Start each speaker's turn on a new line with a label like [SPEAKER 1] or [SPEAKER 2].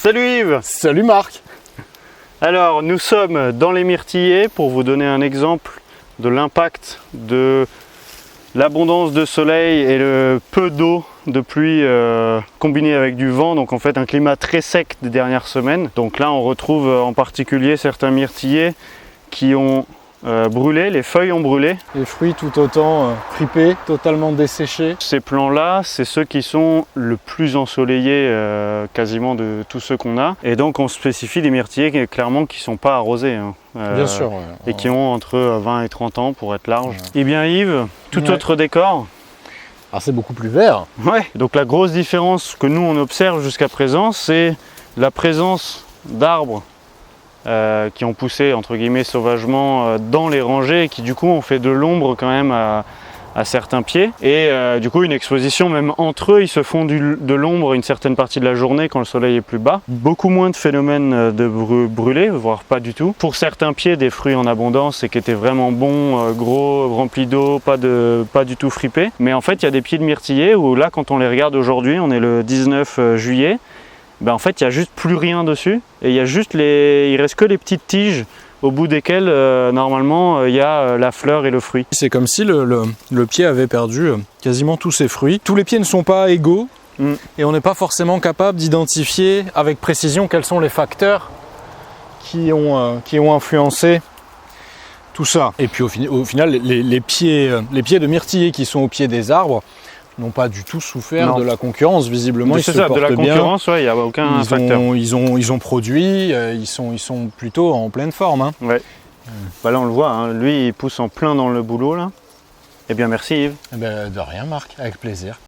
[SPEAKER 1] Salut Yves!
[SPEAKER 2] Salut Marc!
[SPEAKER 1] Alors nous sommes dans les myrtillers pour vous donner un exemple de l'impact de l'abondance de soleil et le peu d'eau de pluie combiné avec du vent, donc en fait un climat très sec des dernières semaines. Donc là on retrouve en particulier certains myrtillers qui ont brûlé, les feuilles ont brûlé.
[SPEAKER 2] Les fruits tout autant fripés, totalement desséchés.
[SPEAKER 1] Ces plants-là, c'est ceux qui sont le plus ensoleillés quasiment de tous ceux qu'on a. Et donc on spécifie des myrtillers clairement qui ne sont pas arrosés. Hein,
[SPEAKER 2] Bien sûr. Ouais.
[SPEAKER 1] Et qui ont entre 20 et 30 ans pour être large.
[SPEAKER 2] Ouais.
[SPEAKER 1] Eh bien Yves, tout autre décor.
[SPEAKER 2] Alors c'est beaucoup plus vert.
[SPEAKER 1] Ouais, donc la grosse différence que nous on observe jusqu'à présent, c'est la présence d'arbres qui ont poussé entre guillemets sauvagement dans les rangées et qui du coup ont fait de l'ombre quand même à certains pieds et du coup une exposition même entre eux, ils se font de l'ombre une certaine partie de la journée quand le soleil est plus bas. Beaucoup moins de phénomènes de brûlés, voire pas du tout. Pour certains pieds, des fruits en abondance et qui étaient vraiment bons, gros, remplis d'eau, pas du tout fripés. Mais en fait il y a des pieds de myrtillers où là quand on les regarde aujourd'hui, on est le 19 juillet, ben en fait il n'y a juste plus rien dessus et il reste que les petites tiges au bout desquelles normalement il y a la fleur et le fruit.
[SPEAKER 2] C'est comme si le pied avait perdu quasiment tous ses fruits. Tous les pieds ne sont pas égaux et on n'est pas forcément capable d'identifier avec précision quels sont les facteurs qui ont influencé tout ça. Et puis au final, les pieds de myrtillers qui sont au pied des arbres n'ont pas du tout souffert de la concurrence, visiblement.
[SPEAKER 1] C'est ça, de la concurrence, il n'y a aucun facteur.
[SPEAKER 2] Ils ont produit, ils sont plutôt en pleine forme. Hein.
[SPEAKER 1] Ouais. Bah là on le voit, hein. Lui il pousse en plein dans le boulot là. Eh bien merci Yves.
[SPEAKER 2] Eh ben, de rien Marc, avec plaisir.